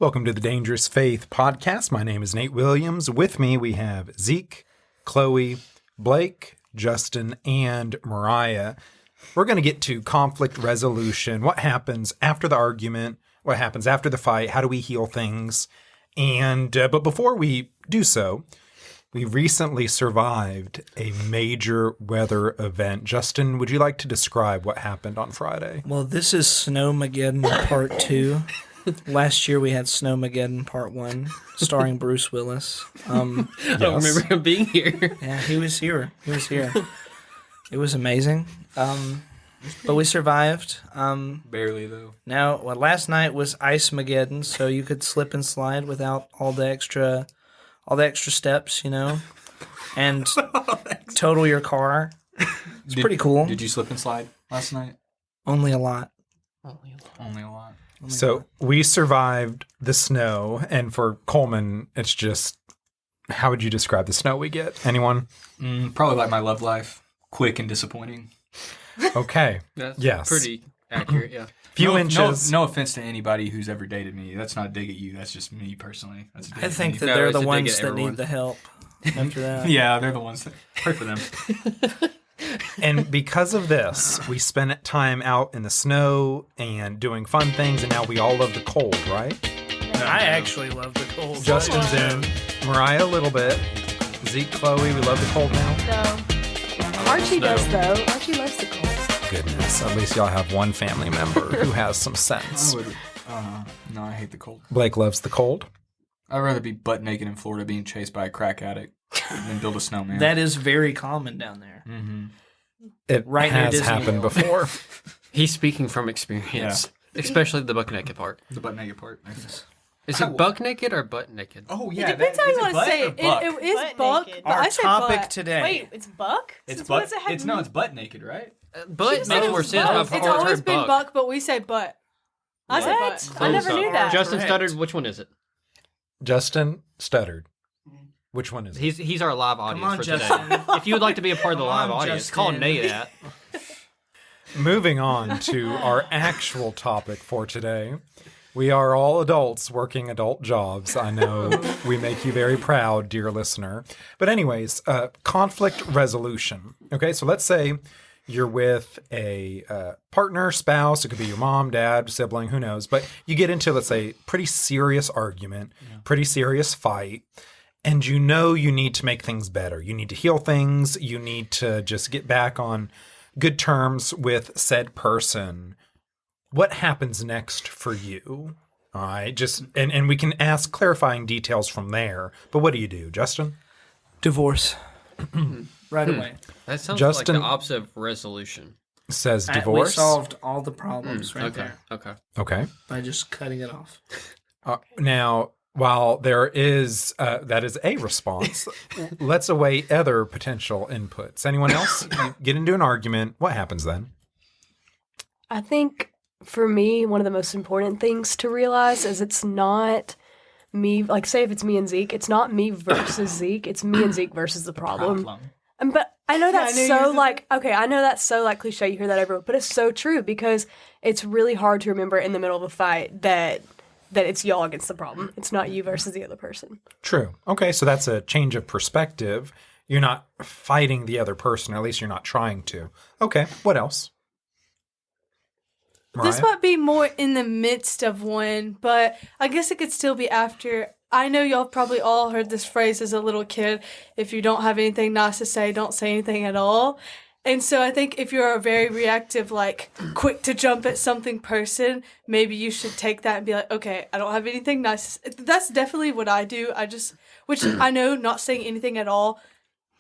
Welcome to the Dangerous Faith podcast. My name is Nate Williams. With me, we have Zeke, Chloe, Blake, Justin, and Mariah. We're going to get to conflict resolution. What happens after the argument? What happens after the fight? How do we heal things? And but before we do so, we recently survived a major weather event. Justin, would you like to describe what happened on Friday? Well, this is Snowmageddon Part 2. Last year we had Snowmageddon Part 1, starring Bruce Willis. I don't remember him being here. Yeah, he was here. It was amazing. But we survived. Barely, though. Now, last night was Ice-Mageddon, so you could slip and slide without all the extra steps, and total your car. It's pretty cool. Did you slip and slide last night? Only a lot. Only a lot. So we survived the snow, and for Coleman, it's just, how would you describe the snow we get? Anyone? Probably like my love life. Quick and disappointing. Okay. That's pretty accurate, yeah. Few inches. No offense to anybody who's ever dated me. That's not a dig at you. That's just me personally. That's a dig I at think me. that No, they're it's the a dig ones at that everyone. need the help after that. Yeah, they're the ones that pray for them. And because of this, we spent time out in the snow and doing fun things, and now we all love the cold, right? I actually love the cold. Justin's in. Mariah a little bit. Zeke, Chloe, we love the cold now. No. Archie does, though. Archie loves the cold. Goodness, at least y'all have one family member who has some sense. No, I hate the cold. Blake loves the cold. I'd rather be butt naked in Florida being chased by a crack addict than build a snowman. That is very common down there. Mm-hmm. It Right near has Disney happened World. before. He's speaking from experience, especially the buck naked part. The butt naked part. Is it buck naked or butt naked? Oh, It yeah. depends how you want to say it. It is Butt buck, naked. but Our I say topic butt. today. Wait, it's buck? It's Since butt. when does it have It's butt naked, right? Butt She said makes it more was sense. butt. I've It's always always heard been buck. buck, but we say butt. I say What? butt. I never knew that. Justin Correct. stuttered. Which one is it? Justin stuttered. Which one is it? He's our live audience on, for Justin. today. If you would like to be a part of the Come live on, audience, Justin. call Nate at. Moving on to our actual topic for today. We are all adults working adult jobs. I know we make you very proud, dear listener. But anyways, conflict resolution. Okay, so let's say you're with a partner, spouse. It could be your mom, dad, sibling, who knows. But you get into, let's say, pretty serious argument, pretty serious fight. And you know you need to make things better. You need to heal things. You need to just get back on good terms with said person. What happens next for you? All right, just and we can ask clarifying details from there. But what do you do, Justin? Divorce. Right away. That sounds Justin- like the opposite of resolution. Says We divorce. solved all the problems right Okay. there Okay. Okay. by just cutting it off. Now, while there is that is a response, let's await other potential inputs. Anyone else? You get into an argument. What happens then? I think for me, one of the most important things to realize is it's not me. Like, say if it's me and Zeke, it's not me versus Zeke. It's me and Zeke versus the problem. But I know that's I know that's so like cliche. You hear that everywhere, but it's so true because it's really hard to remember in the middle of a fight that it's y'all against the problem. It's not you versus the other person. True. Okay, so that's a change of perspective. You're not fighting the other person, or at least you're not trying to. Okay, what else? This Mariah? might be more in the midst of one, but I guess it could still be after. I know y'all probably all heard this phrase as a little kid. If you don't have anything nice to say, don't say anything at all. And so I think if you're a very reactive, like quick to jump at something person, maybe you should take that and be like, okay, I don't have anything nice. That's definitely what I do. Which I know not saying anything at all,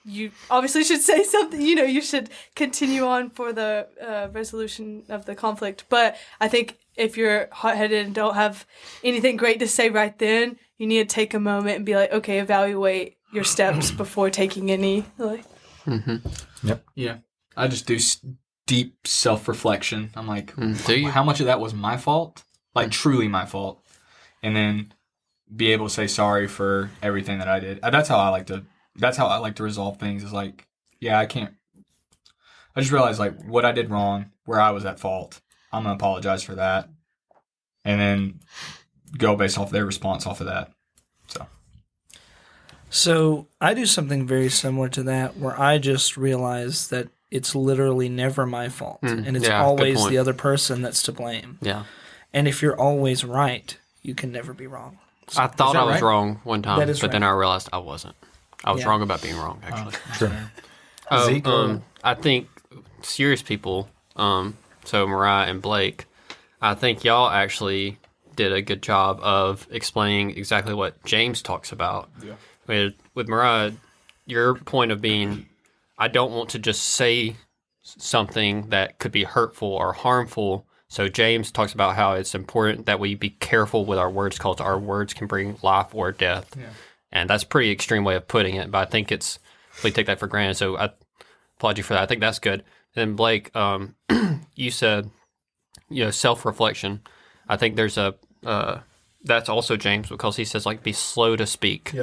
you obviously should say something, you should continue on for the resolution of the conflict. But I think if you're hot-headed and don't have anything great to say right then, you need to take a moment and be like, okay, evaluate your steps before taking any. Like, Yep. Yeah. I just do deep self-reflection. I'm like, Do you? how much of that was my fault? Like, truly my fault. And then be able to say sorry for everything that I did. That's how I like to resolve things is like, yeah, I just realized like what I did wrong, where I was at fault. I'm going to apologize for that. And then go based off their response off of that. So I do something very similar to that, where I just realize that it's literally never my fault, and it's yeah, good always point. the other person that's to blame. Yeah. And if you're always right, you can never be wrong. So, I thought is that I was right? wrong one time, That but is then right. I realized I wasn't. I was Yeah. wrong about being wrong, actually. Sure. Oh, Zeke, I think serious people, so Mariah and Blake, I think y'all actually did a good job of explaining exactly what James talks about. Yeah. With Mariah, your point of being, I don't want to just say something that could be hurtful or harmful. So James talks about how it's important that we be careful with our words because our words can bring life or death. Yeah. And that's a pretty extreme way of putting it, but I think we take that for granted. So I applaud you for that. I think that's good. And then Blake, you said, self-reflection. I think there's that's also James because he says like be slow to speak,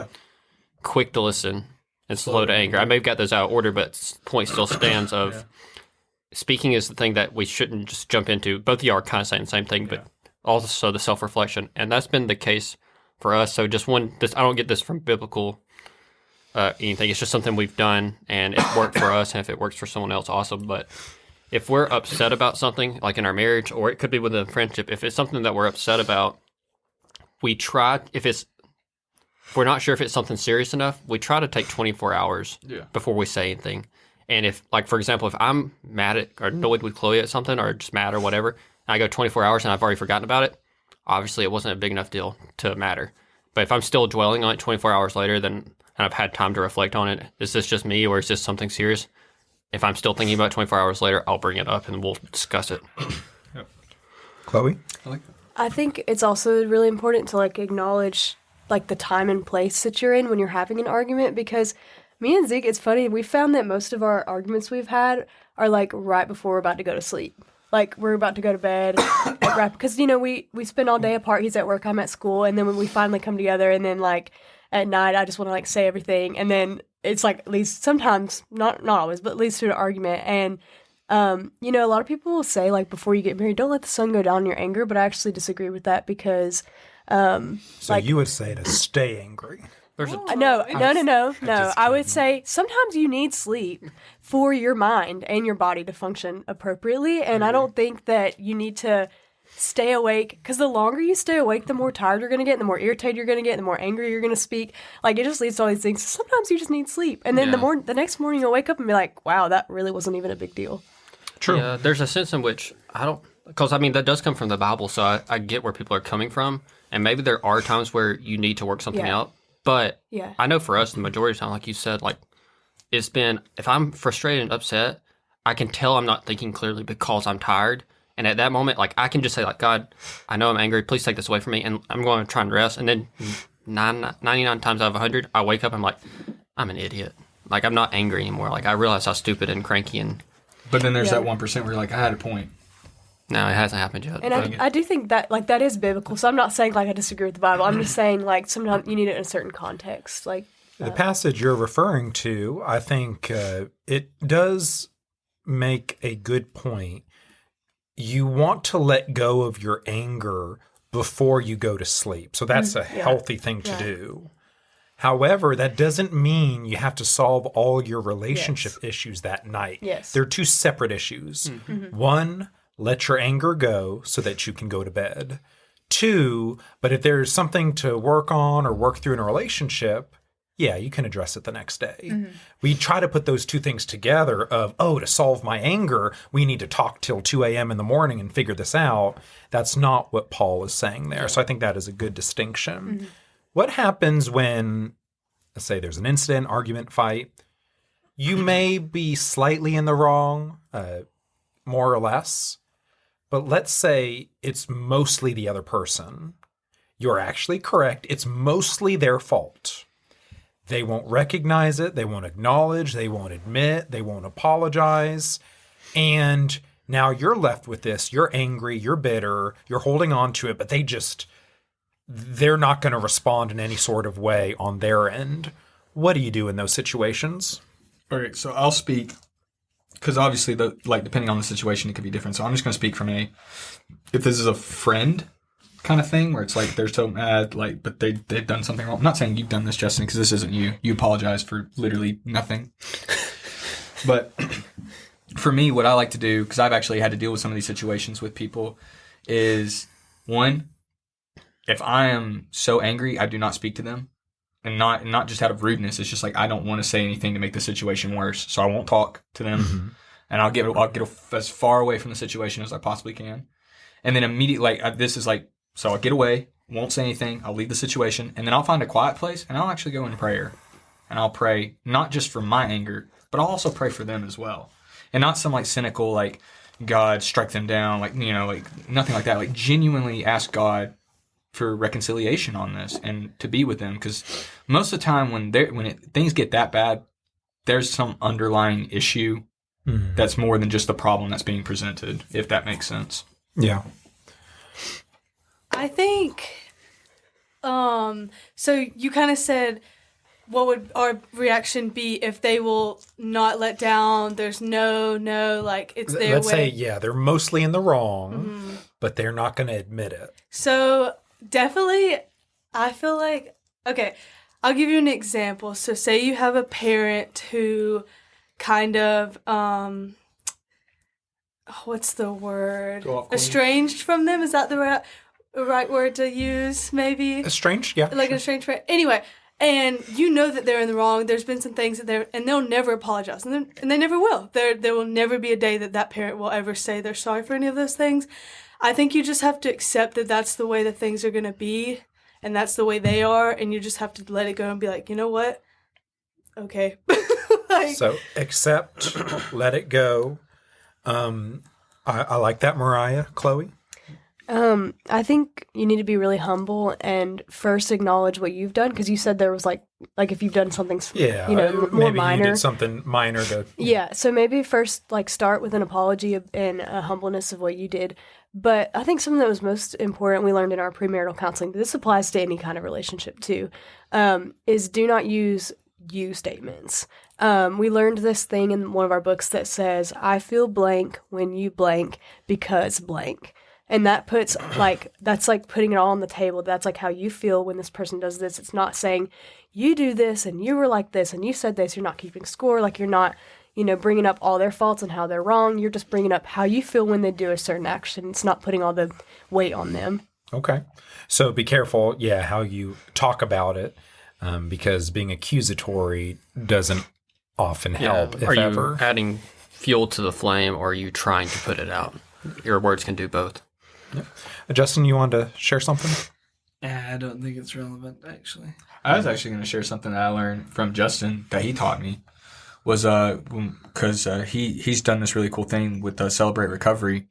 quick to listen, and slow to anger. I may have got those out of order, but point still stands of speaking is the thing that we shouldn't just jump into. Both of you are kind of saying the same thing, but also the self-reflection. And that's been the case for us. So just I don't get this from biblical anything. It's just something we've done, and it worked for us. And if it works for someone else, awesome. But if we're upset about something, like in our marriage, or it could be within a friendship, if it's something that we're upset about, we try, if we're not sure if it's something serious enough, we try to take 24 hours before we say anything. And if, like, for example, if I'm mad at or annoyed with Chloe at something or just mad or whatever, and I go 24 hours and I've already forgotten about it, obviously it wasn't a big enough deal to matter. But if I'm still dwelling on it 24 hours later, and I've had time to reflect on it, is this just me or is this something serious? If I'm still thinking about it 24 hours later, I'll bring it up and we'll discuss it. Chloe? I think it's also really important to like acknowledge like the time and place that you're in when you're having an argument, because me and Zeke, it's funny, we found that most of our arguments we've had are like right before we're about to go to sleep. Like we're about to go to bed, because we spend all day apart. He's at work, I'm at school, and then when we finally come together, and then like at night, I just want to like say everything, and then it's like leads sometimes, not always, but leads to an argument. And a lot of people will say like before you get married, don't let the sun go down in your anger, but I actually disagree with that because So you would say to stay angry. There's a no. I would say sometimes you need sleep for your mind and your body to function appropriately. And I don't think that you need to stay awake, because the longer you stay awake, the more tired you're going to get, the more irritated you're going to get, the more angry you're going to speak. Like, it just leads to all these things. So sometimes you just need sleep. And then the next morning you'll wake up and be like, wow, that really wasn't even a big deal. True. Yeah, there's a sense in which because that does come from the Bible, so I get where people are coming from. And maybe there are times where you need to work something out. But I know for us, the majority of the time, like you said, like it's been, if I'm frustrated and upset, I can tell I'm not thinking clearly because I'm tired. And at that moment, like I can just say like, God, I know I'm angry. Please take this away from me. And I'm going to try and rest. And then 99 times out of 100, I wake up, I'm like, I'm an idiot. Like I'm not angry anymore. Like I realize how stupid and cranky But then there's that 1% where you're like, I had a point. No, it hasn't happened yet. And I do think that like that is biblical. So I'm not saying like I disagree with the Bible. I'm just saying like sometimes you need it in a certain context. Like The passage you're referring to, I think it does make a good point. You want to let go of your anger before you go to sleep. So that's a healthy thing to do. However, that doesn't mean you have to solve all your relationship issues that night. Yes. They're two separate issues. One, let your anger go so that you can go to bed. Two, but if there's something to work on or work through in a relationship, you can address it the next day. We try to put those two things together of, to solve my anger, we need to talk till 2 a.m. in the morning and figure this out. That's not what Paul is saying there. So I think that is a good distinction. What happens when, let's say there's an incident, argument, fight, you may be slightly in the wrong, more or less, but let's say it's mostly the other person. You're actually correct. It's mostly their fault. They won't recognize it. They won't acknowledge. They won't admit. They won't apologize. And now you're left with this. You're angry. You're bitter. You're holding on to it, but they're not going to respond in any sort of way on their end. What do you do in those situations? Okay, so I'll speak, because obviously, depending on the situation, it could be different. So I'm just going to speak from if this is a friend, kind of thing where it's like they're so mad, like, but they've done something wrong. I'm not saying you've done this, Justin, because this isn't you. You apologize for literally nothing. But for me, what I like to do, because I've actually had to deal with some of these situations with people, is one, if I am so angry, I do not speak to them. And not just out of rudeness. It's just like I don't want to say anything to make the situation worse. So I won't talk to them. And I'll get as far away from the situation as I possibly can. And then immediately, this is like, so I'll get away, won't say anything, I'll leave the situation, and then I'll find a quiet place, and I'll actually go in prayer. And I'll pray, not just for my anger, but I'll also pray for them as well. And not some like cynical, like, God, strike them down, like, like nothing like that. Like genuinely ask God for reconciliation on this and to be with them. Because most of the time when things get that bad, there's some underlying issue that's more than just the problem that's being presented, if that makes sense. Yeah. I think, so you kind of said, what would our reaction be if they will not let down? There's no, like, it's their Let's say, way. they're mostly in the wrong, but they're not going to admit it. So definitely, I feel like, okay, I'll give you an example. So say you have a parent who kind of, what's the word? Estranged from them? Is that the right word to use, maybe? Estranged, yeah. Like an estranged parent. Anyway, and you know that they're in the wrong. There's been some things that and they'll never apologize. And they never will. There will never be a day that parent will ever say they're sorry for any of those things. I think you just have to accept that that's the way that things are going to be. And that's the way they are. And you just have to let it go and be like, you know what? Okay. So accept, let it go. I like that, Mariah. Chloe? I think you need to be really humble and first acknowledge what you've done, because you said there was like if you've done something, more maybe minor. you did something minor to. Yeah, so maybe first start with an apology and a humbleness of what you did. But I think something that was most important we learned in our premarital counseling, this applies to any kind of relationship too, is do not use you statements. We learned this thing in one of our books that says, I feel blank when you blank because blank. And that puts that's like putting it all on the table. That's like how you feel when this person does this. It's not saying you do this and you were like this and you said this. You're not keeping score. Like you're not, bringing up all their faults and how they're wrong. You're just bringing up how you feel when they do a certain action. It's not putting all the weight on them. Okay. So be careful, how you talk about it, because being accusatory doesn't often help, if are you ever. adding fuel to the flame, or are you trying to put it out? Your words can do both. Justin, you wanted to share something? I don't think it's relevant, actually. I was actually going to share something that I learned from Justin that he taught me. Was because he's done this really cool thing with Celebrate Recovery,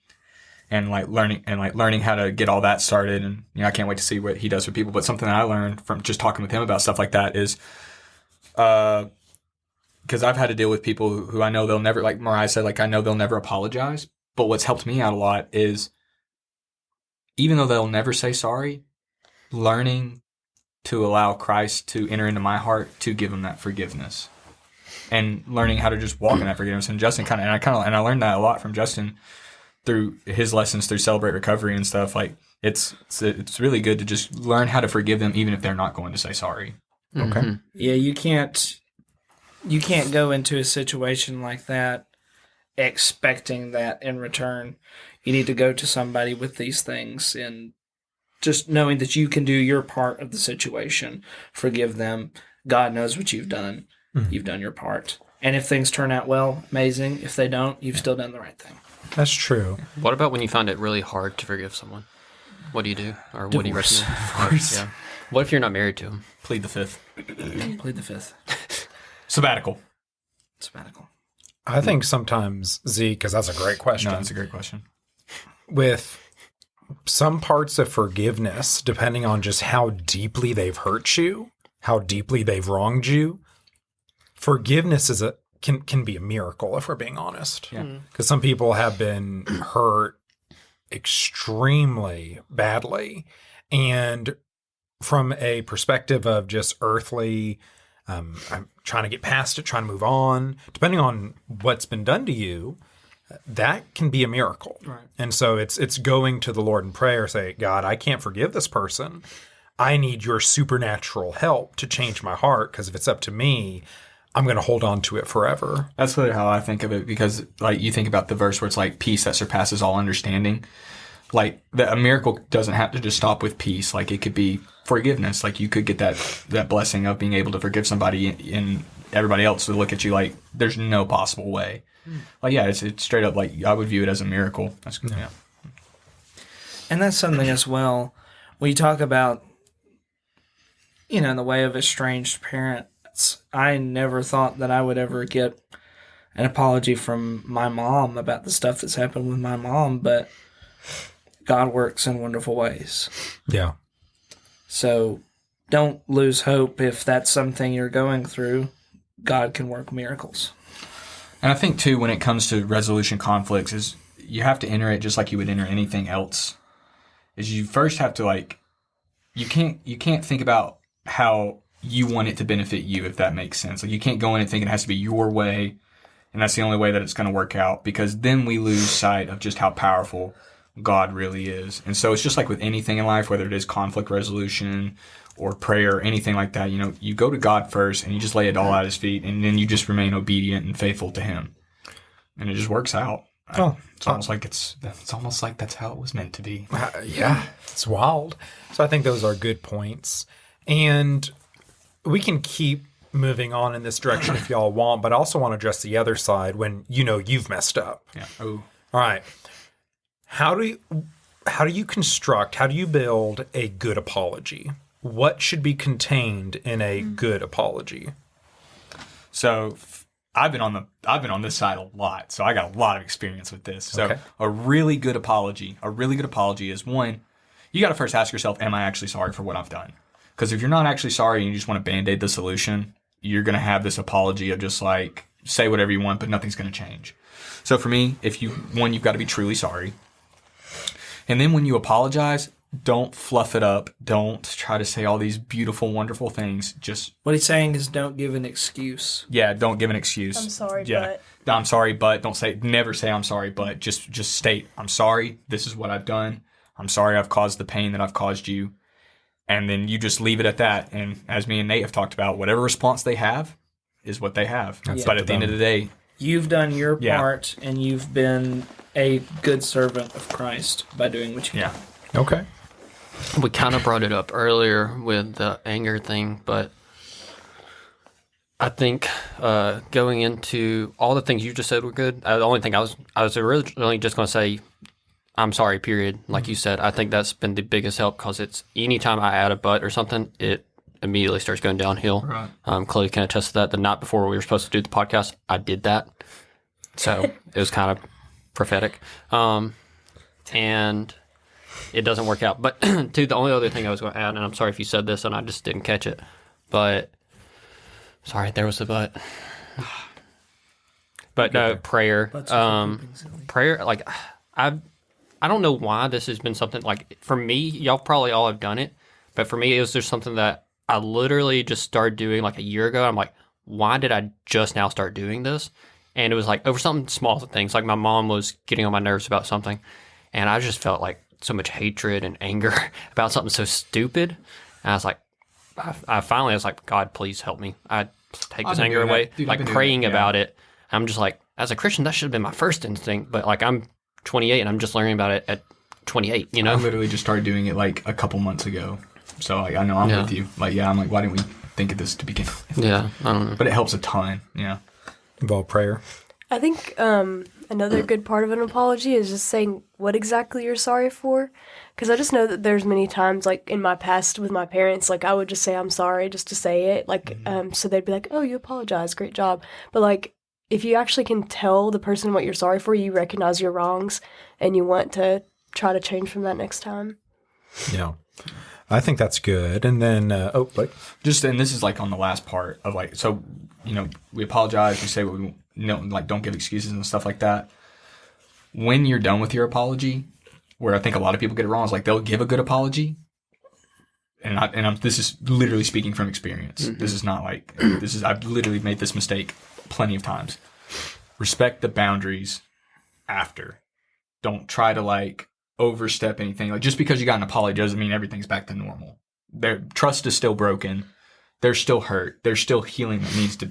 and learning how to get all that started, and I can't wait to see what he does for people. But something that I learned from just talking with him about stuff like that is, because I've had to deal with people who I know they'll never, like Mariah said, I know they'll never apologize. But what's helped me out a lot is, even though they'll never say sorry, learning to allow Christ to enter into my heart to give them that forgiveness, and learning how to just walk in that forgiveness. And Justin I learned that a lot from Justin through his lessons through Celebrate Recovery and stuff. Like it's really good to just learn how to forgive them, even if they're not going to say sorry. Okay. Mm-hmm. Yeah, you can't go into a situation like that expecting that in return. You need to go to somebody with these things and just knowing that you can do your part of the situation. Forgive them. God knows what you've done. Mm-hmm. You've done your part. And if things turn out well, amazing. If they don't, you've still done the right thing. That's true. What about when you find it really hard to forgive someone? What do you do? Or what do you recommend? Yeah. What if you're not married to them? Plead the fifth. Plead the fifth. Sabbatical. I think sometimes, Z, because that's a great question. No, that's a great question. With some parts of forgiveness, depending on just how deeply they've hurt you, how deeply they've wronged you, forgiveness can be a miracle, if we're being honest. Yeah. Because some people have been hurt extremely badly, and from a perspective of just earthly, I'm trying to get past it, trying to move on, depending on what's been done to you, that can be a miracle. Right. And so it's going to the Lord in prayer, say, God, I can't forgive this person. I need your supernatural help to change my heart, because if it's up to me, I'm going to hold on to it forever. That's literally how I think of it, because like you think about the verse where it's like peace that surpasses all understanding. Like a miracle doesn't have to just stop with peace. Like it could be forgiveness. Like you could get that blessing of being able to forgive somebody and everybody else would look at you like there's no possible way. Like, yeah, it's straight up like I would view it as a miracle. That's good. Yeah. And that's something as well. When you talk about, in the way of estranged parents, I never thought that I would ever get an apology from my mom about the stuff that's happened with my mom, but God works in wonderful ways. Yeah. So don't lose hope if that's something you're going through. God can work miracles. And I think too, when it comes to resolution conflicts, is you have to enter it just like you would enter anything else. Is you first have to you can't think about how you want it to benefit you, if that makes sense. Like you can't go in and think it has to be your way, and that's the only way that it's going to work out, because then we lose sight of just how powerful God really is. And so it's just like with anything in life, whether it is conflict resolution or prayer or anything like that, you go to God first and you just lay it all at his feet, and then you just remain obedient and faithful to him. And it just works out. It's almost like that's how it was meant to be. Yeah, it's wild. So I think those are good points. And we can keep moving on in this direction if y'all want, but I also want to address the other side when you've messed up. Yeah. Oh. All right. How do you build a good apology? What should be contained in a good apology? So I've been on this side a lot, so I got a lot of experience with this. So Okay. a really good apology is one, you got to first ask yourself, am I actually sorry for what I've done? Because if you're not actually sorry and you just want to band-aid the solution, you're going to have this apology of just like, say whatever you want, but nothing's going to change. So for me, you've got to be truly sorry. And then when you apologize, don't fluff it up. Don't try to say all these beautiful, wonderful things. Just What he's saying is don't give an excuse. don't give an excuse. I'm sorry, but I'm sorry, but never say I'm sorry, but just state I'm sorry. This is what I've done. I'm sorry I've caused the pain that I've caused you. And then you just leave it at that. And as me and Nate have talked about, whatever response they have is what they have. But at the end of the day, You've done your Yeah. part, and you've been a good servant of Christ by doing what you yeah. Okay. We kind of brought it up earlier with the anger thing, but I think going into all the things you just said were good. The only thing I was originally just going to say, I'm sorry, period. Like you said, I think that's been the biggest help, because it's anytime I add a but or something, it immediately starts going downhill. Right. Chloe can attest to that. The night before we were supposed to do the podcast, I did that. So it was kind of prophetic. And it doesn't work out. But the only other thing I was going to add, and I'm sorry if you said this and I just didn't catch it, but sorry, there was the but. But no, prayer. Prayer, like I don't know why this has been something like, for me, y'all probably all have done it, but for me, it was just something that I literally just started doing like a year ago. I'm like, why did I just now start doing this? And it was like over something small things. Like my mom was getting on my nerves about something, and I just felt like so much hatred and anger about something so stupid. And I was like, I finally was like, God, please help me. I take this been anger doing away. that. Dude, I've like been doing praying it, yeah. about it. I'm just like, as a Christian, that should have been my first instinct. But like, I'm 28 and I'm just learning about it at 28. I literally just started doing it like a couple months ago. So like, I know I'm with you. Like, yeah, I'm like, why didn't we think of this to begin with? Yeah, I don't know. But it helps a ton. Yeah. Involve prayer. I think another good part of an apology is just saying what exactly you're sorry for. Because I just know that there's many times, like in my past with my parents, like I would just say I'm sorry just to say it. Like, so they'd be like, oh, you apologize, great job. But like, if you actually can tell the person what you're sorry for, you recognize your wrongs and you want to try to change from that next time. Yeah. I think that's good. And then, and this is like on the last part of like, so, we apologize, we say what we like, don't give excuses and stuff like that. When you're done with your apology, where I think a lot of people get it wrong, is like they'll give a good apology. And this is literally speaking from experience. Mm-hmm. This is not like, I've literally made this mistake plenty of times. Respect the boundaries after. Don't try to like overstep anything. Like just because you got an apology doesn't mean everything's back to normal. Their trust is still broken. They're still hurt. There's still healing that needs to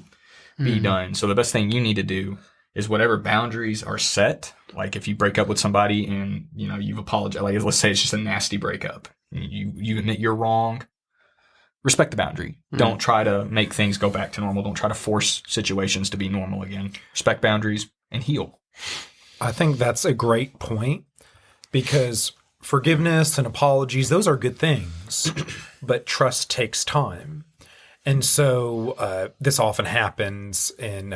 be done. So the best thing you need to do is whatever boundaries are set. Like if you break up with somebody and you know you've apologized, like let's say it's just a nasty breakup, you admit you're wrong. Respect the boundary. Don't try to make things go back to normal. Don't try to force situations to be normal again. Respect boundaries and heal. I think that's a great point because forgiveness and apologies, those are good things, but trust takes time. And so this often happens in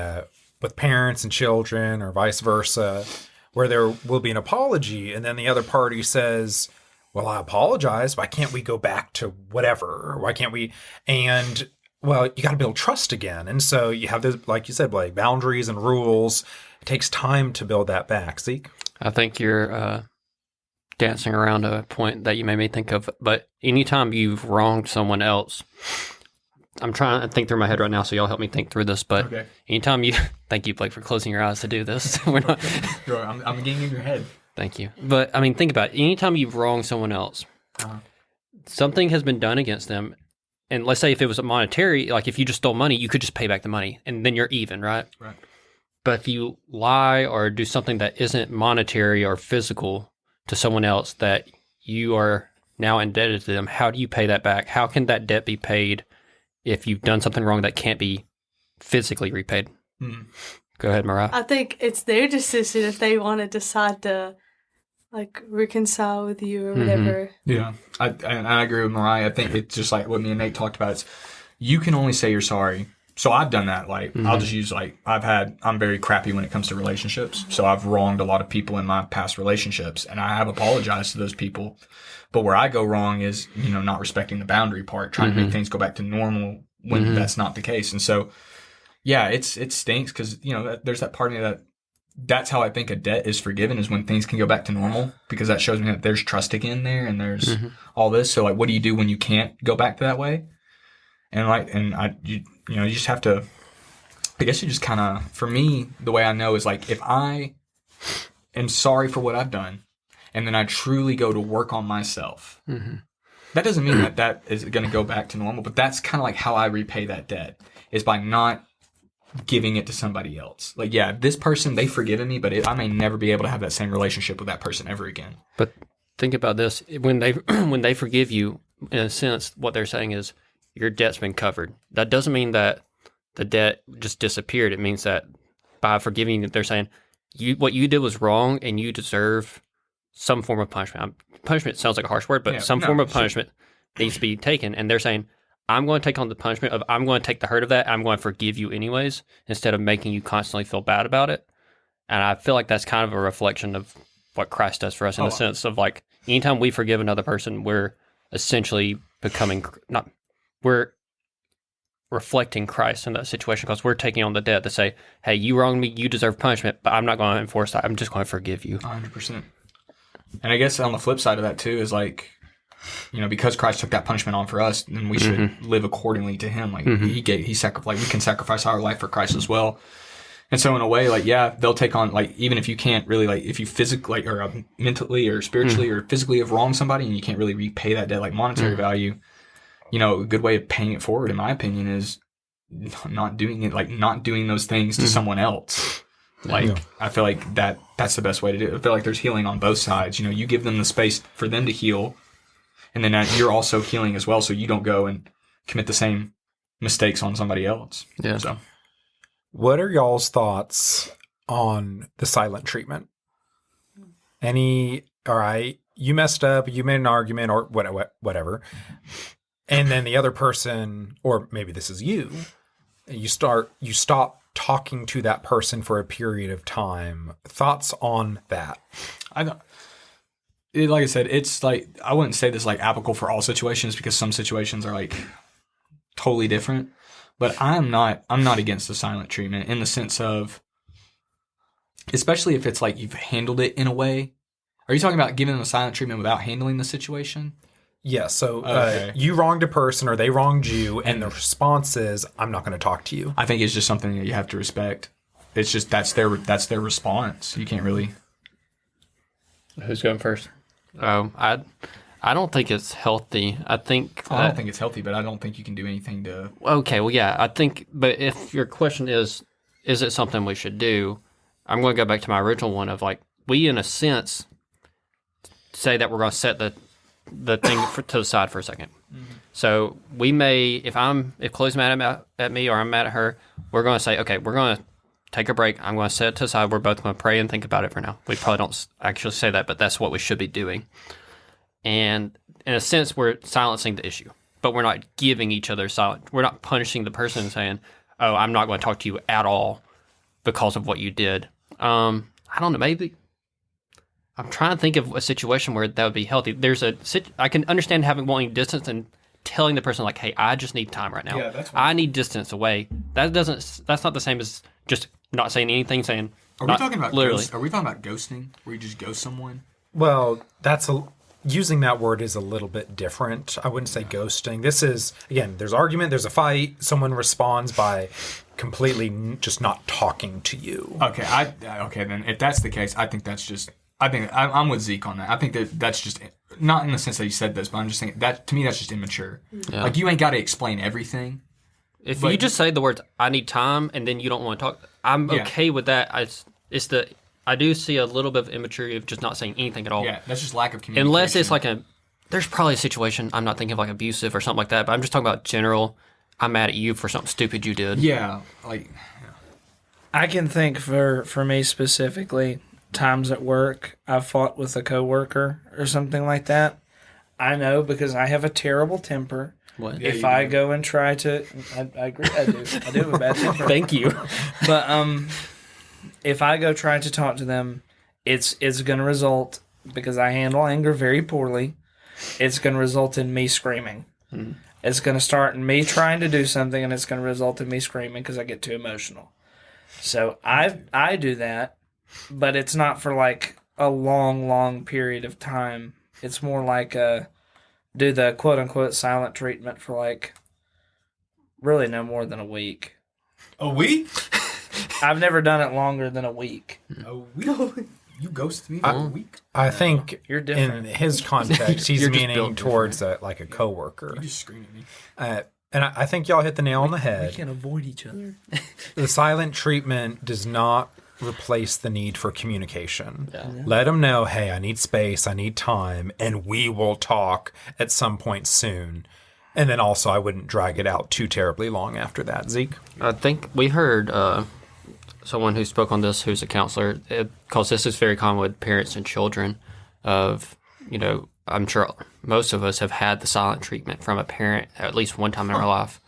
with parents and children or vice versa, where there will be an apology and then the other party says, well, I apologize. Why can't we go back to whatever? Why can't we? And well, you got to build trust again. And so you have this, like you said, Blake, boundaries and rules. It takes time to build that back. Zeke? I think you're dancing around a point that you made me think of. But anytime you've wronged someone else, I'm trying to think through my head right now, so y'all help me think through this. But anytime you, thank you, Blake, for closing your eyes to do this. We're not. I'm getting in your head. Thank you. But I mean, think about it. Anytime you've wronged someone else, something has been done against them. And let's say if it was a monetary, like if you just stole money, you could just pay back the money and then you're even, right? Right. But if you lie or do something that isn't monetary or physical to someone else that you are now indebted to them, how do you pay that back? How can that debt be paid if you've done something wrong that can't be physically repaid? Go ahead, Mariah. I think it's their decision if they want to decide to like reconcile with you or whatever. Yeah, I agree with Mariah. I think it's just like what me and Nate talked about. It's you can only say you're sorry. So I've done that. Like I'll just use like I'm very crappy when it comes to relationships. So I've wronged a lot of people in my past relationships, and I have apologized to those people. But where I go wrong is not respecting the boundary part, trying to make things go back to normal when that's not the case. And so yeah, it stinks because there's that part of me that's how I think a debt is forgiven is when things can go back to normal, because that shows me that there's trust again there and there's all this. So like, what do you do when you can't go back to that way? And you just have to, I guess you just kind of, for me, the way I know is like, if I am sorry for what I've done and then I truly go to work on myself, that doesn't mean that is going to go back to normal, but that's kind of like how I repay that debt is by not giving it to somebody else. Like, yeah, this person, they've forgiven me, but I may never be able to have that same relationship with that person ever again. But think about this. When they forgive you, in a sense, what they're saying is your debt's been covered. That doesn't mean that the debt just disappeared. It means that by forgiving you, they're saying what you did was wrong and you deserve some form of punishment. Punishment sounds like a harsh word, but some form of punishment needs to be taken. And they're saying, I'm going to take on the punishment of, I'm going to take the hurt of that. I'm going to forgive you anyways, instead of making you constantly feel bad about it. And I feel like that's kind of a reflection of what Christ does for us in the sense of like, anytime we forgive another person, we're essentially we're reflecting Christ in that situation, because we're taking on the debt to say, hey, you wronged me, you deserve punishment, but I'm not going to enforce that. I'm just going to forgive you. 100%. And I guess on the flip side of that too is like, because Christ took that punishment on for us, then we should live accordingly to Him. Like he sacrificed. Like we can sacrifice our life for Christ as well. And so in a way, like they'll take on like even if you can't really like if you physically or mentally or spiritually or physically have wronged somebody and you can't really repay that debt like monetary value. A good way of paying it forward, in my opinion, is not doing it. Like not doing those things to someone else. Like I feel like that's the best way to do it. I feel like there's healing on both sides. You give them the space for them to heal. And then you're also healing as well, so you don't go and commit the same mistakes on somebody else. Yeah. So, what are y'all's thoughts on the silent treatment? All right, you messed up, you made an argument or whatever, and then the other person, or maybe this is you stop talking to that person for a period of time. Thoughts on that? Like I said, it's like I wouldn't say this like applicable for all situations because some situations are like totally different. But I'm not against the silent treatment in the sense of, especially if it's like you've handled it in a way. Are you talking about giving them a silent treatment without handling the situation? Yeah. So you wronged a person or they wronged you, and the response is, "I'm not going to talk to you." I think it's just something that you have to respect. It's just that's their response. You can't really. Who's going first? I don't think it's healthy. I think I don't think it's healthy, but I don't think you can do anything to. okay, well, yeah, I think. But if your question is it something we should do? I'm going to go back to my original one of like we, in a sense, say that we're going to set the thing to the side for a 2nd. So we may, if Chloe's mad at me or I'm mad at her, we're going to say, okay, we're going to take a break. I'm going to set it to the side. We're both going to pray and think about it for now. We probably don't actually say that, but that's what we should be doing. And in a sense, we're silencing the issue, but we're not giving each other silence. We're not punishing the person and saying, oh, I'm not going to talk to you at all because of what you did. I don't know, maybe. I'm trying to think of a situation where that would be healthy. I can understand wanting distance and telling the person like, hey, I just need time right now. Yeah, that's I need distance away. That's not the same as just not saying anything, saying, Are we talking about literally. Are we talking about ghosting, where you just ghost someone? Well, using that word is a little bit different. I wouldn't say ghosting. This is, again, there's argument, there's a fight. Someone responds by completely just not talking to you. Okay, okay then. If that's the case, I think that's just. I think I'm with Zeke on that. I think that's just not in the sense that he said this, but I'm just saying that to me that's just immature. Yeah. Like you ain't got to explain everything. If you just say the words "I need time" and then you don't want to talk, I'm okay with that. I do see a little bit of immaturity of just not saying anything at all. Yeah, that's just lack of communication. Unless it's like there's probably a situation, I'm not thinking of like abusive or something like that, but I'm just talking about general, I'm mad at you for something stupid you did. Yeah, like I can think for me specifically, times at work I've fought with a coworker or something like that. I know because I have a terrible temper. What? If I go and try to, I agree, I do have a bad temper. Thank you. But if I go try to talk to them, it's going to result, because I handle anger very poorly, it's going to result in me screaming. It's going to start in me trying to do something, and it's going to result in me screaming because I get too emotional. So I do that, but it's not for like a long period of time. It's more like do the quote-unquote silent treatment for like really no more than a week. a week. I've never done it longer than a week. A week. You ghosted me for a week. I think You're different. in his context, he's You're just meaning built towards like a coworker. You just screamed at me. And I think y'all hit the nail on the We head. can't avoid each other. The silent treatment does not replace the need for communication. Yeah. Let them know, hey, I need space, I need time, and we will talk at some point soon. And then also, I wouldn't drag it out too terribly long after that. Zeke? I think we heard someone who spoke on this who's a counselor, because this is very common with parents and children of, I'm sure most of us have had the silent treatment from a parent at least one time in our life.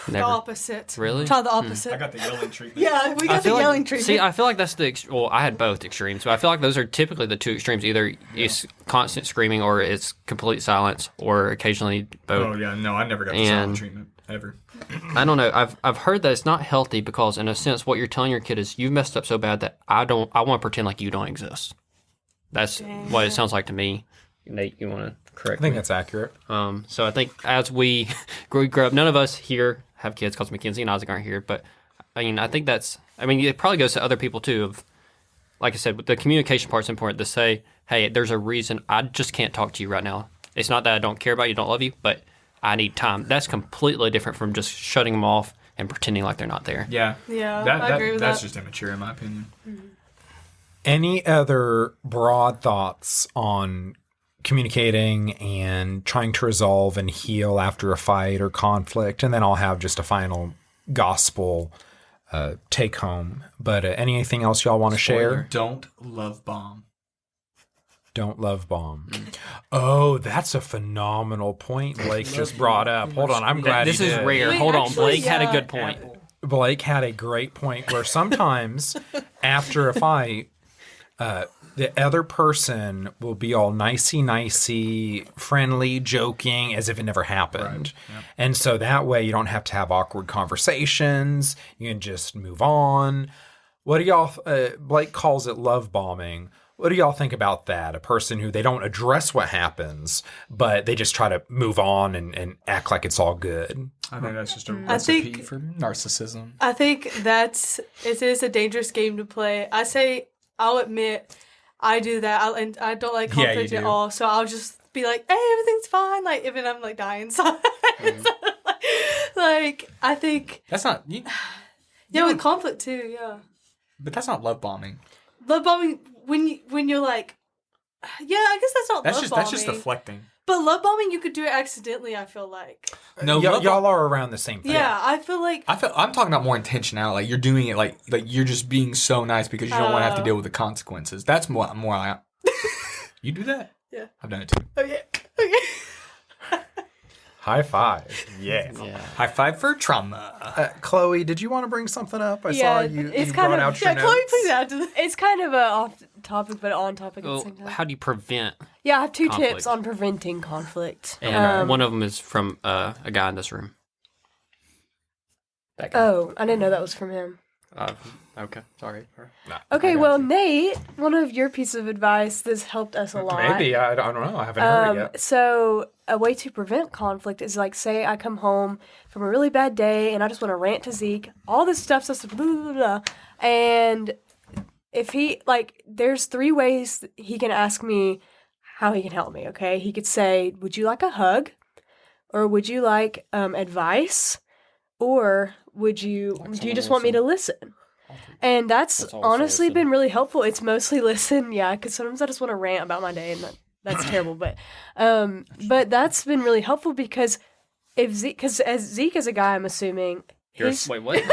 The opposite. Really? Try the opposite. I got the yelling treatment. Yeah, we got the yelling treatment. See, I feel like that's well, I had both extremes, but I feel like those are typically the two extremes. Either it's constant screaming or it's complete silence, or occasionally both. Oh yeah, no, I never got the silent treatment ever. I don't know. I've heard that it's not healthy because, in a sense, what you're telling your kid is you messed up so bad that I want to pretend like you don't exist. That's what it sounds like to me. Nate, you want to correct I think me? that's accurate. So I think as we grow up, none of us here have kids because Mackenzie and Isaac aren't here. But I think it probably goes to other people too. Of, like I said, the communication part's important to say, hey, there's a reason I just can't talk to you right now. It's not that I don't care about you, don't love you, but I need time. That's completely different from just shutting them off and pretending like they're not there. Yeah, Yeah, I agree with that's that. just immature in my opinion. Any other broad thoughts on communicating and trying to resolve and heal after a fight or conflict? And then I'll have just a final gospel take home. But anything else y'all want to share? Don't love bomb. Don't love bomb. Oh, that's a phenomenal point Blake just brought up. Hold on, I'm glad This he is did. rare. Wait, Hold on. actually, Blake had a yeah. good point. Blake had a great point where sometimes after a fight, the other person will be all nicey, friendly, joking, as if it never happened. Right. Yep. And so that way you don't have to have awkward conversations. You can just move on. What do y'all, Blake calls it love bombing. What do y'all think about that? A person who they don't address what happens, but they just try to move on and act like it's all good. I think that's just a I recipe think- for narcissism. I think it is a dangerous game to play. I'll admit, I do that, and I don't like Yeah, you conflict at do. all. So I'll just be like, "Hey, everything's fine." Like even I'm like dying inside. Like I think, That's not. You, yeah, with conflict too. Yeah, but that's not love bombing. love bombing when you're like, yeah, I guess that's not love bombing. That's just deflecting. But love bombing, you could do it accidentally. I feel like. No, y'all are around the same thing. Yeah, I feel like. I'm talking about more intentionality. Like you're doing it like you're just being so nice because you don't want to have to deal with the consequences. That's more like. You do that? Yeah. I've done it too. Okay. High five. Yeah. Yeah. High five for trauma. Chloe, did you want to bring something up? I Yeah, saw you. it's you kind brought of- out your Yeah, Chloe, notes. please add to this. It's kind of a off topic, but on topic at the Well, same time. how do you prevent? Yeah, I have two conflict? tips on preventing conflict. And one of them is from a guy in this room. That guy. Oh, I didn't know that was from him. Okay, sorry. Okay, well, Nate, one of your pieces of advice, this helped us a lot. Maybe. I don't know. I haven't heard it yet. So a way to prevent conflict is like, say I come home from a really bad day and I just want to rant to Zeke, all this stuff's just blah, blah, blah, blah. And if he, like, there's 3 ways that he can ask me how he can help me, okay? He could say, would you like a hug? Or would you like advice? Or do you just want me to listen? And that's That's also honestly listen. been really helpful. It's mostly listen, yeah, because sometimes I just want to rant about my day, and that's terrible. But that's been really helpful because if Zeke, because as Zeke is a guy, I'm assuming he's. Wait, what?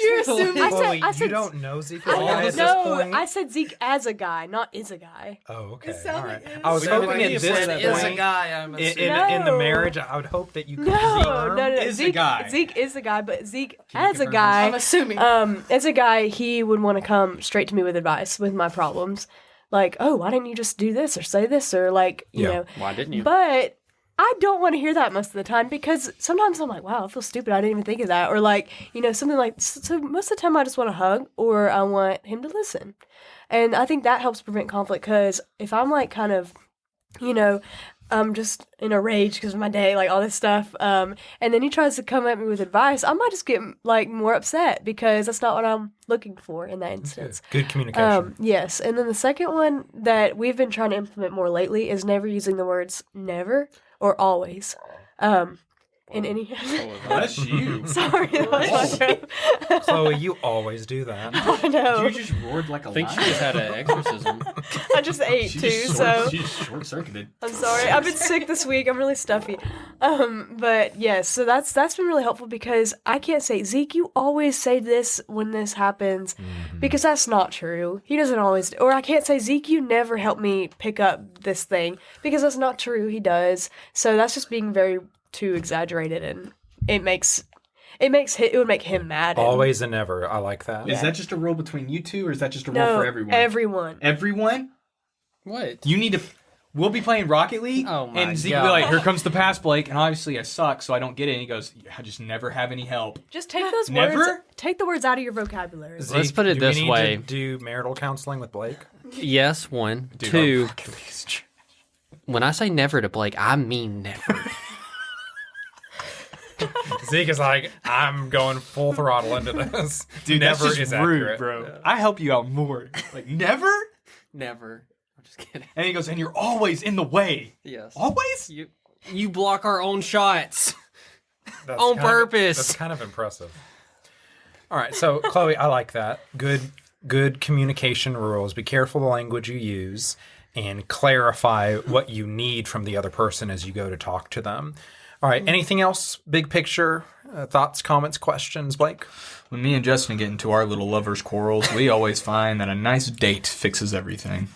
You're assuming. I said you don't know Zeke I as a guy at this no, point? I said Zeke as a guy, not is a guy. Oh, okay. It sounded All right. like it I was was- hoping When at you this said point, is a guy, I'm assuming. in the No. marriage, I would hope that you could No, confirm. no, Is a Zeke, guy. Zeke is a guy, but Zeke Can you as a confirm guy, I'm assuming. as a guy, he would want to come straight to me with advice with my problems, like, oh, why didn't you just do this or say this or like, you Yeah. know. Why didn't you? But I don't want to hear that most of the time because sometimes I'm like, wow, I feel stupid. I didn't even think of that. Or like, you know, something like, so most of the time I just want a hug or I want him to listen. And I think that helps prevent conflict because if I'm like kind of, you know, I'm just in a rage because of my day, like all this stuff. And then he tries to come at me with advice. I might just get like more upset because that's not what I'm looking for in that instance. Good communication. Yes. And then the second one that we've been trying to implement more lately is never using the words never or always. In any. Bless you. Sorry, that was my joke. Chloe, you always do that. I know. You just roared like a I think lion. she just had an exorcism. I just ate She too, just so she just short-circuited. I'm sorry. I've been sick this week. I'm really stuffy. But yes, so that's been really helpful because I can't say, Zeke, you always say this when this happens because that's not true. He doesn't always, or I can't say, Zeke, you never help me pick up this thing because that's not true. He does. So that's just being very too exaggerated, and it would make him mad. and- Always and never. I like that. Is that just a rule between you two, or is that just a rule no, for everyone? Everyone. Everyone? What? You need to. We'll be playing Rocket League, Oh my and Zeke will be God. like, "Here comes the pass, Blake," and obviously I suck, so I don't get it. And he goes, "I just never have any help." Just take those Never? words. Take the words out of your vocabulary. Zeke, Let's put it do we this need way. to do marital counseling with Blake? Yes, one. Dude, Two, Rocket League is trash. when I say never to Blake, I mean never. Zeke is like, I'm going full throttle into this. Dude, never that's is just rude, accurate. bro. I help you out more. Like never, Never. I'm just kidding. and he goes, "And you're always in the way. Yes. Always." You block our own shots. That's On kind of- purpose. That's kind of impressive. All right, so Chloe, I like that. Good communication rules. Be careful the language you use and clarify what you need from the other person as you go to talk to them. All right, anything else? Big picture, thoughts, comments, questions, Blake? When me and Justin get into our little lovers' quarrels, we always find that a nice date fixes everything.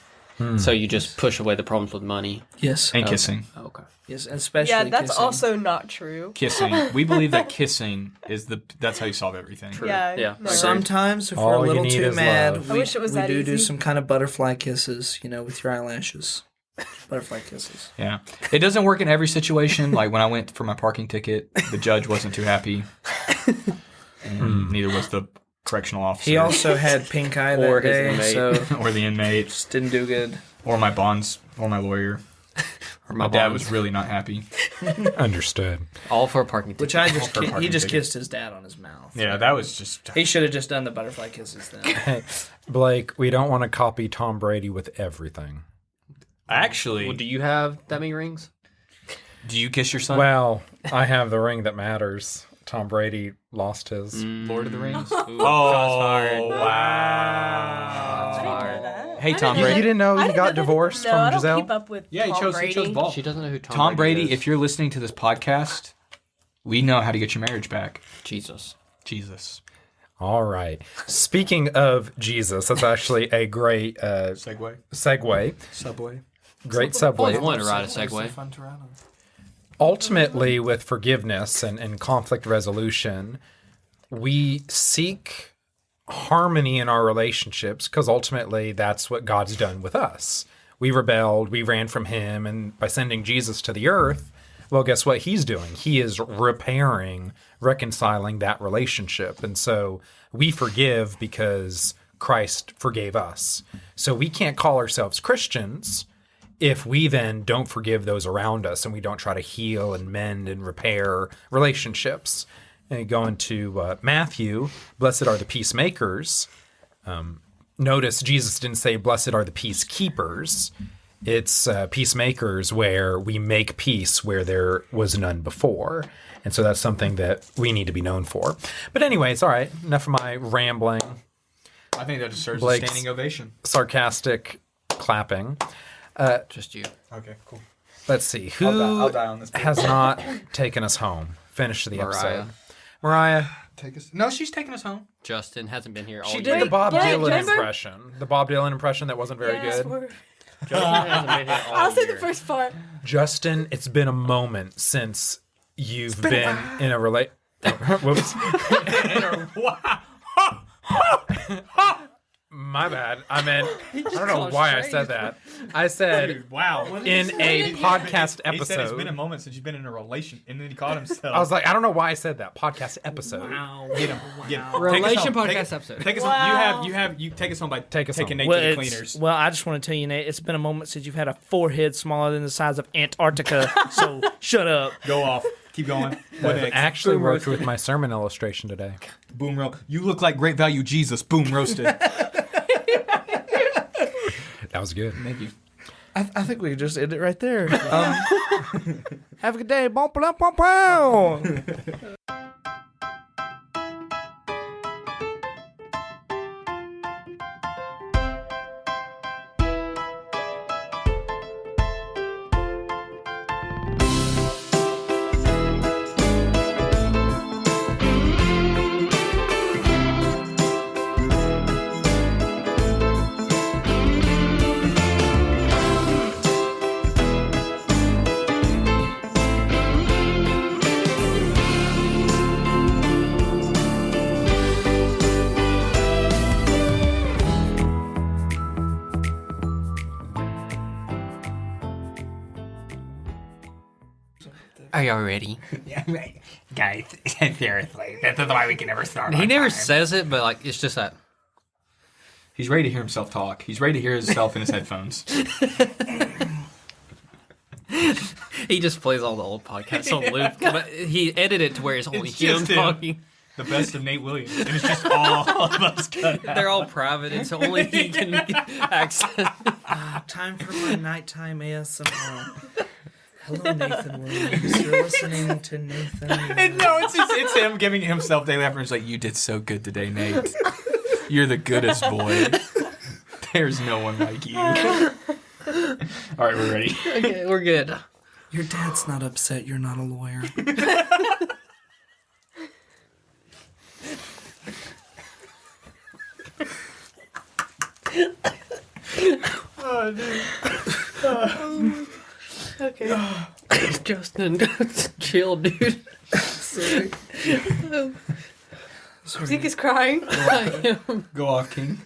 So you just push away the problems with money. Yes. And kissing. Okay. Yes, and especially Yeah, that's kissing. also not true. Kissing. We believe that kissing is that's how you solve everything. Yeah. Yeah. no. Sometimes, if All we're a you little need too is mad, love. I wish it was we that do easy. some kind of butterfly kisses, with your eyelashes. Butterfly kisses. Yeah. It doesn't work in every situation. Like when I went for my parking ticket, the judge wasn't too happy. And neither was the correctional officer. He also had pink eye that Or his day, inmate. so or the inmate. just didn't do good. Or my bonds. Or my lawyer. Or My dad bonds. was really not happy. Understood. All for a parking ticket. Which I just For he parking just ticket. kissed his dad on his mouth. Yeah, that was just. He should have just done the butterfly kisses then. Hey, Blake, we don't want to copy Tom Brady with everything. Actually, Well, do you have that many rings? do you kiss your son? Well, I have the ring that matters. Tom Brady lost his. Lord of the Rings. Ooh, Oh, shots fired. wow. I didn't know that. Hey, Tom You Brady. didn't know I he didn't got know that- divorced no, from I don't Giselle? keep up with Yeah, he Tom chose Brady. ball. She doesn't know who Tom Brady, is. if you're listening to this podcast, we know how to get your marriage back. Jesus. Jesus. All right. Speaking of Jesus, that's actually a great Segway. segue. Subway. Great Always segue. wanted to ride a Segway. Fun to ride on. Ultimately, with forgiveness and conflict resolution, we seek harmony in our relationships because ultimately that's what God's done with us. We rebelled, we ran from Him, and by sending Jesus to the earth, well, guess what He's doing? He is repairing, reconciling that relationship. And so we forgive because Christ forgave us. So we can't call ourselves Christians if we then don't forgive those around us and we don't try to heal and mend and repair relationships. And you go into Matthew, blessed are the peacemakers. Notice Jesus didn't say blessed are the peacekeepers. It's peacemakers where we make peace where there was none before. And so that's something that we need to be known for. But anyway, it's all right. Enough of my rambling, I think that deserves Blake's- a standing ovation. sarcastic clapping. Just you. Okay, cool. Let's see. I'll Who die on this. has not taken us home? Finish the Mariah. episode. Mariah. Take us. No, she's taking us home. Justin hasn't been here all She year. did the Bob Blake, Dylan remember? impression. The Bob Dylan impression that wasn't very Yes, good. we're- Justin hasn't been here all I'll say the year. first part. Justin, it's been a moment since you've been in a relate. Whoops. My bad. I meant, I don't know why I said that. I said Wow. in a podcast He said it's been a episode. moment since you've been in a relation, and then he caught himself. I was like, I don't know why I said that. Podcast episode. get him. Get him. Relation Take us home. podcast episode. Take us Wow. home. You take us home by Take us taking home. Nate to the cleaners. Well, I just want to tell you, Nate, it's been a moment since you've had a forehead smaller than the size of Antarctica. So shut up. Go off. Keep going. What I've next? actually worked with my sermon illustration today. Boom roast. You look like great value Jesus. Boom roasted. That was good. Thank you. I think we could just end it right there. Have a good day. Bow, bow, bow, bow. Are y'all ready? Guys, seriously, this is why we can never start. He never says it, but like it's just that. He's ready to hear himself talk. He's ready to hear himself in his headphones. He just plays all the old podcasts on loop. But he edited it to where it's only It's him just him. talking. The best of Nate Williams. And it's just all of us cut out. They're all private, and so only he can get access. Time for my nighttime ASMR. Hello, Nathan Williams. You're listening to Nathan Williams. No, it's him giving himself daily affirmations like, you did so good today, Nate. You're the goodest boy. There's no one like you. All right, we're ready. Okay, we're good. Your dad's not upset you're not a lawyer. Okay. Justin, chill, dude. Zeke is crying. Go off, King.